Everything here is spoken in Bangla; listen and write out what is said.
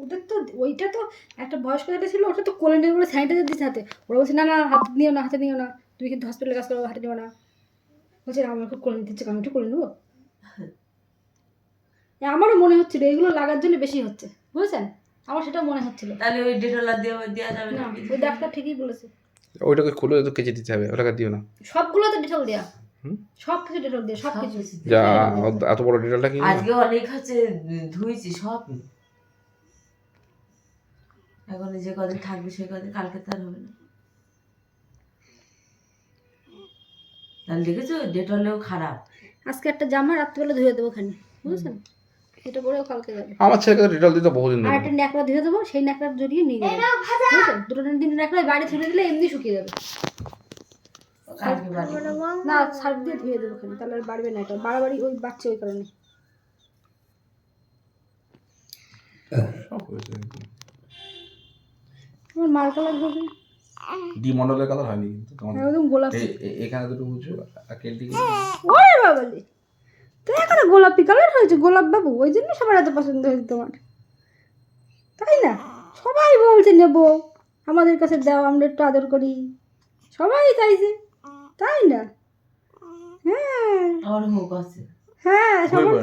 ওদের তো ওইটা তো একটা বয়স্ক যেটা ছিল ওটা তো কোলে নেবে বলে স্যানিটাইজার দিচ্ছে হাতে, ওরা বলছে না না হাতে নিও না, হাতে নিও না, তুমি কিন্তু হসপিটালে কাজ করো, হাতে নিও না। বলছে আমার খুব কোলে নিতে ইচ্ছে, আমি একটু কোলে নেবো। আমারও মনে হচ্ছিল এগুলো লাগার জন্য বেশি হচ্ছে, বুঝেছেন, আমার সেটা মনে হচ্ছিল। তাহলে ওই ডেটল দেওয়া যাবে না, ওই ডাক্তার ঠিকই বলেছে, ওইটাকে খুলে তো কেচে দিতে হবে, ওটাকে দিও না। সবগুলো তো ডেটল দেয়া, সব কিছু ডেটল দেয়া, সব কিছু। যা এত বড় ডিটেলটা কি আজকে অনেক হচ্ছে ধুইছি সব। এখন যে কদিন থাকবে সে কদিন, কালকে তার হবে না। তাহলে দেখেছো ডেটলেও খারাপ। আজকে একটা জামা রাত্রিবেলা ধুয়ে দেবো খানি, বুঝেছেন, এটা পরেও কালকে যাবে। আমার ছেলেকে তো ডিটেল দিতে বহুদিন আর ধরে। একটা ন্যাকড়া ধুয়ে দেবো, সেই ন্যাকড়া জড়িয়ে নিয়ে যাবে, বুঝেছেন, দুটো তিনটে ন্যাকড়া বাড়ি ছুটে দিলে এমনি শুকিয়ে যাবে। কালকে বাড়ি না সার্ফ দিয়ে ধুয়ে দেবো খানি, তাহলে আর বাড়বে না, এটা বাড়াবাড়ি ওই বাড়ছে ওই কারণে। সব হয়েছে একদম। তোমার মার কালার হবে, ডি মন্ডলের কালার হয়নি কিন্তু তোমার। একদম গোলাপি। এখানে দুটো বুঝছো আর কেলটি। ওরে বাবালে, তো এখানে গোলাপি কালার হয়েছে, গোলাপ বাবু, ওই জন্য সবার এত পছন্দ হয়েছে তোমার, তাই না? সবাই বলছে নেবো, আমাদের কাছে দাও, আমরা একটু আদর করি, সবাই চাইছে, তাই না? হ্যাঁ আমার হোক আছে। হ্যাঁ, সবার